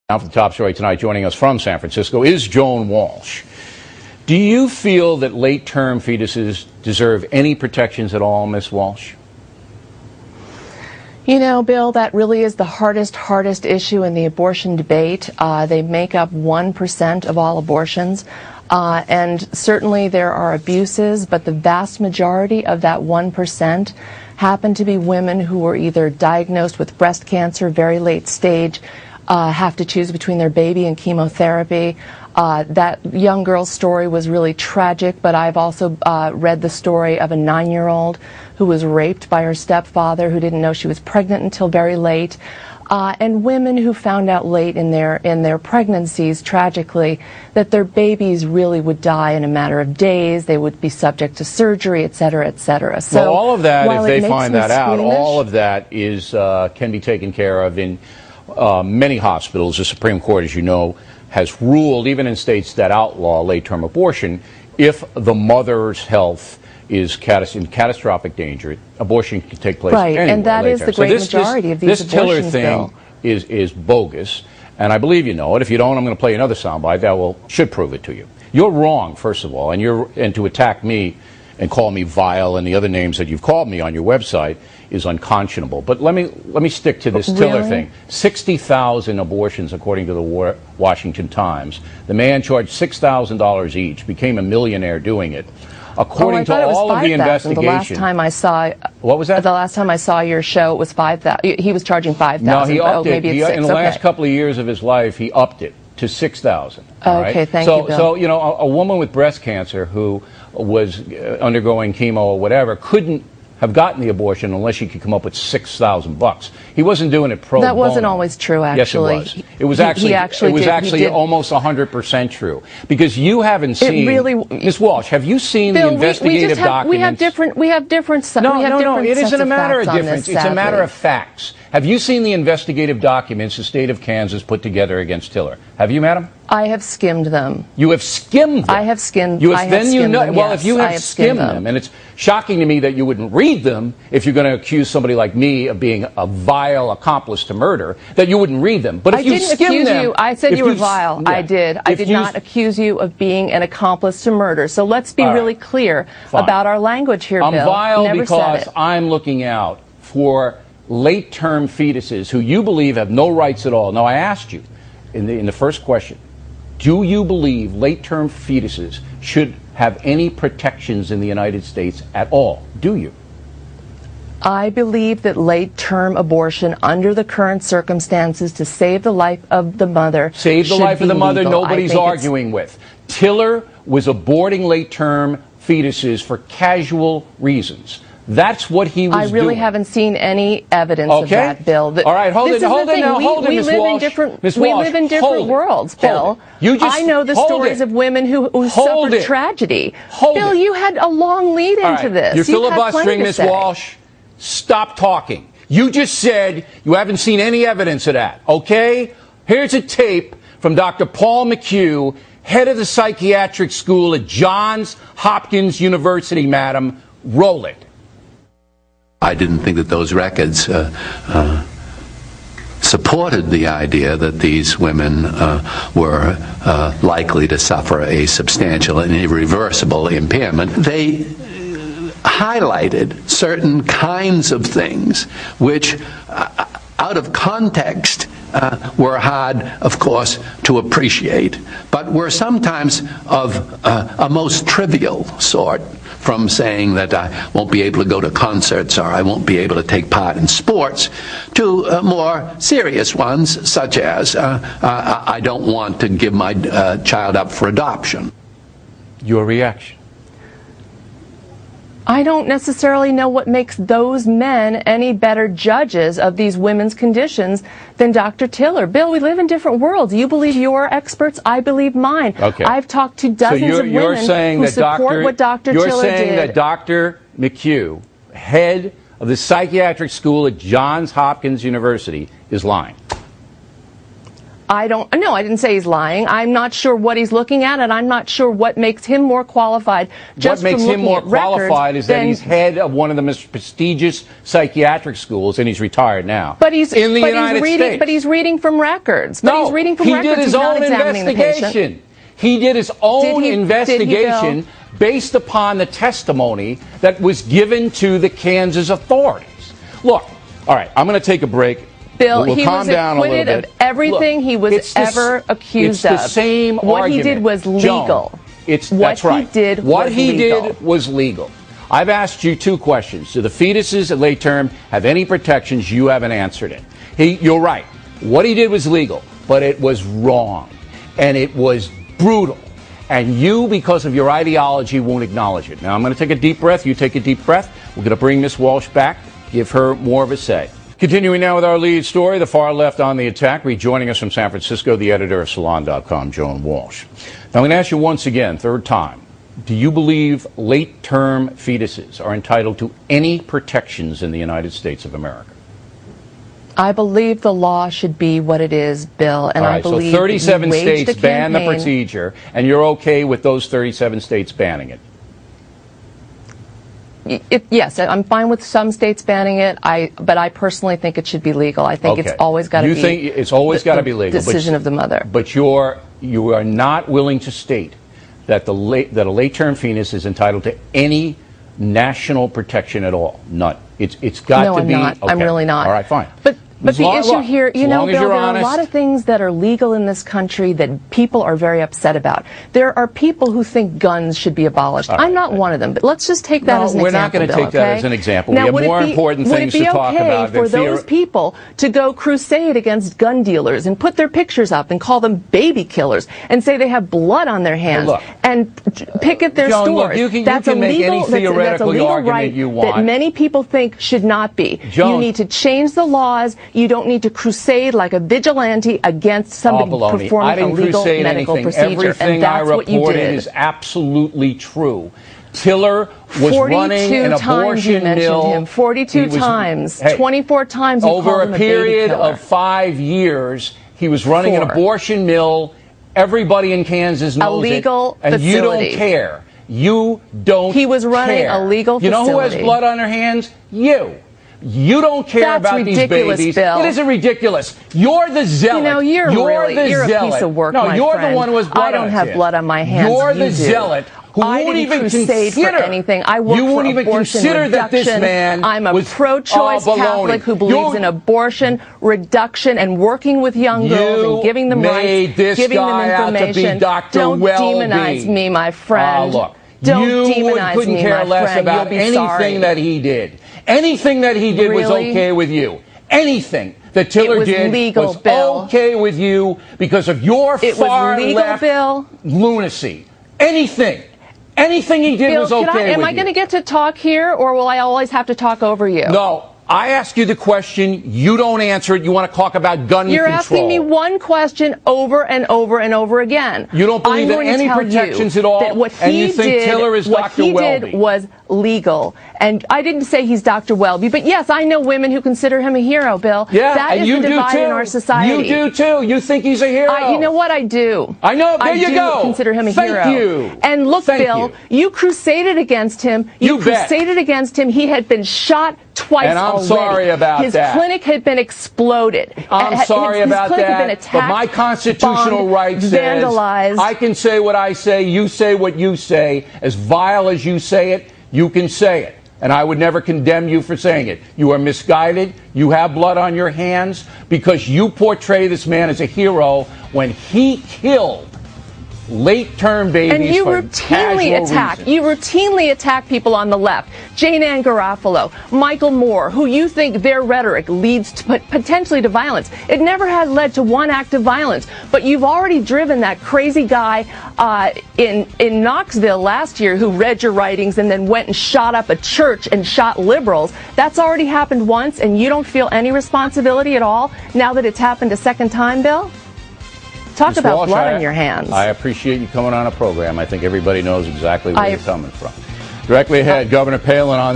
Now for the top story tonight, joining us from San Francisco is Joan Walsh. Do you feel that late-term fetuses deserve any protections at all, Ms. Walsh? You know, Bill, that really is the hardest issue in the abortion debate. They make up 1% of all abortions. And certainly there are abuses, but the vast majority of that 1% happen to be women who were either diagnosed with breast cancer, very late stage, have to choose between their baby and chemotherapy. That young girl's story was really tragic, but I've also read the story of a 9-year-old who was raped by her stepfather, who didn't know she was pregnant until very late, and women who found out late in their pregnancies, tragically, that their babies really would die in a matter of days. They would be subject to surgery, et cetera, et cetera. So well, all of that, if they find that out, all of that is can be taken care of in many hospitals. The Supreme Court, as you know, has ruled, even in states that outlaw late-term abortion, if the mother's health is in catastrophic danger, abortion can take place right, anywhere. And that is the great majority of these abortions, This Tiller thing is bogus, and I believe you know it. If you don't, I'm going to play another soundbite that should prove it to you. You're wrong, first of all, and to attack me and call me vile and the other names that you've called me on your website is unconscionable. But let me stick to this Tiller thing. 60,000 abortions, according to the Washington Times. The man charged $6,000 each, became a millionaire doing it. According to all of the investigation, the last time I saw, what was that? The last time I saw your show, it was 5,000. He was charging 5,000. No, he upped it. Maybe it's 6. In the last couple of years of his life, he upped it to 6,000. Okay, thank you, Bill. So you know, a woman with breast cancer who was undergoing chemo or whatever couldn't have gotten the abortion unless she could come up with $6,000. He wasn't doing it pro bono. That wasn't always true, actually. Yes, it was. It was actually almost 100% true, because you haven't seen. Ms. Walsh, have you seen Bill, the investigative documents? We have different. No. It isn't a matter of difference. It's a matter of facts. Have you seen the investigative documents the state of Kansas put together against Tiller? Have you, madam? I have skimmed them. You have skimmed them? I have skimmed them. Well, if you have skimmed them, and it's shocking to me that you wouldn't read them if you're going to accuse somebody like me of being a vile accomplice to murder, that you wouldn't read them. But if you skim them... I said you were vile. Yeah. I did. I did not accuse you of being an accomplice to murder. So let's be really clear about our language here, Bill. I'm vile because I'm looking out for late-term fetuses who you believe have no rights at all. Now, I asked you in the first question, do you believe late-term fetuses should have any protections in the United States at all? Do you? I believe that late-term abortion, under the current circumstances, to save the life of the mother, save the life of the mother, nobody's arguing with. Tiller was aborting late-term fetuses for casual reasons. That's what he was doing. I really haven't seen any evidence of that, Bill. All right, hold it, Ms. Walsh. We live in different worlds, Bill. I know the stories of women who suffered tragedy. Bill, you had a long lead into this. You're filibustering, Ms. Walsh. Stop talking. You just said you haven't seen any evidence of that, okay? Here's a tape from Dr. Paul McHugh, head of the psychiatric school at Johns Hopkins University, madam. Roll it. I didn't think that those records supported the idea that these women were likely to suffer a substantial and irreversible impairment. They highlighted certain kinds of things which, out of context, were hard, of course, to appreciate, but were sometimes of a most trivial sort, from saying that I won't be able to go to concerts or I won't be able to take part in sports, to more serious ones, such as I don't want to give my child up for adoption. Your reaction? I don't necessarily know what makes those men any better judges of these women's conditions than Dr. Tiller. Bill, we live in different worlds. You believe your experts, I believe mine. Okay. I've talked to dozens of women who support what Dr. Tiller did. You're saying that Dr. McHugh, head of the psychiatric school at Johns Hopkins University, is lying? I didn't say he's lying. I'm not sure what he's looking at, and I'm not sure what makes him more qualified just what makes from him looking more at records qualified is that than he's head of one of the most prestigious psychiatric schools, and he's retired now. But he's in the United States. But he's reading from records. But he's reading from records. He did his own investigation. He did his own investigation based upon the testimony that was given to the Kansas authorities. Look, all right, I'm going to take a break. Bill, we'll he calm was down a little acquitted bit. of everything he was ever accused of. It's the same what argument. he did was legal. Joan, that's right. What he did was legal. I've asked you two questions. Do the fetuses at late term have any protections? You haven't answered it. You're right. What he did was legal, but it was wrong. And it was brutal. And you, because of your ideology, won't acknowledge it. Now, I'm going to take a deep breath. You take a deep breath. We're going to bring Miss Walsh back, give her more of a say. Continuing now with our lead story, the far left on the attack. Rejoining us from San Francisco, the editor of Salon.com, Joan Walsh. Now, I'm going to ask you once again, third time, do you believe late-term fetuses are entitled to any protections in the United States of America? I believe the law should be what it is, Bill, and I believe so 37 states ban the procedure, and you're okay with those 37 states banning it? Yes, I'm fine with some states banning it. But I personally think it should be legal. I think it's always got to be. You think it's always got to be legal? Decision of the mother. But you are not willing to state that a late-term fetus is entitled to any national protection at all. None. It's got to be. No, I'm not. Okay. I'm really not. All right, fine. But the issue here, you know, Bill, there are honest. a lot of things that are legal in this country that people are very upset about. There are people who think guns should be abolished. I'm not one of them, but let's just take that as an example. We're not going to take that as an example. Now, we have more important things to talk about. Would it be okay for those people to go crusade against gun dealers and put their pictures up and call them baby killers and say they have blood on their hands and picket their Joan, stores? Look, you that's can make any that's theoretical a legal argument right you want. that many people think should not be. Joan, you need to change the laws. You don't need to crusade like a vigilante against somebody performing a legal medical procedure. Everything and that's what you reported did. is absolutely true. Tiller was running an abortion mill. 42 times. 24 times you over called him a period baby killer. of 5 years. He was running an abortion mill. Everybody in Kansas knows illegal it. And facility. you don't care. You don't care. He was running a legal facility. You know who has blood on their hands? You. You don't care about these babies. Bill. It isn't ridiculous. You're the zealot. You know, you're a piece of work, no, my you're friend. the one who has blood I don't on have blood on my hands. You're the do. zealot who I won't didn't even crusade consider for anything. I work you for won't even abortion consider reduction. that this man I'm a was pro-choice Catholic who believes in abortion reduction and working with young girls and giving them rights, giving them information. Don't demonize me, my friend. Look. Don't you demonize couldn't me, care my less friend. about anything that he did. Anything that he did was okay with you. Anything that Tiller did was okay with you because of your far left lunacy. Anything he did was okay with you. Am I going to get to talk here, or will I always have to talk over you? No. I ask you the question, you don't answer it, you want to talk about gun control. You're asking me one question over and over and over again. You don't believe in any protections at all, and you think Tiller is Dr. Welby. What he did was legal. And I didn't say he's Dr. Welby, but yes, I know women who consider him a hero, Bill. Yeah, that is the divide in our society. You do too. You think he's a hero. You know what? I do. I know. There you go. I do consider him a hero. Thank you. And look, Bill, you crusaded against him. You crusaded against him. He had been shot twice and I'm already. Sorry about his that. His clinic had been exploded. I'm sorry about his clinic that. Had been attacked, but my constitutional right says vandalized. I can say what I say. You say what you say. As vile as you say it, you can say it. And I would never condemn you for saying it. You are misguided. You have blood on your hands because you portray this man as a hero when he killed late-term babies. And you for routinely attack. Reasons. You routinely attack people on the left. Jane Ann Garofalo, Michael Moore, who you think their rhetoric leads to, potentially to violence. It never has led to one act of violence. But you've already driven that crazy guy in Knoxville last year who read your writings and then went and shot up a church and shot liberals. That's already happened once, and you don't feel any responsibility at all now that it's happened a second time, Bill? Talk Ms. about Walsh, blood on your hands. I appreciate you coming on a program. I think everybody knows exactly where you're coming from. Directly ahead, Governor Palin on the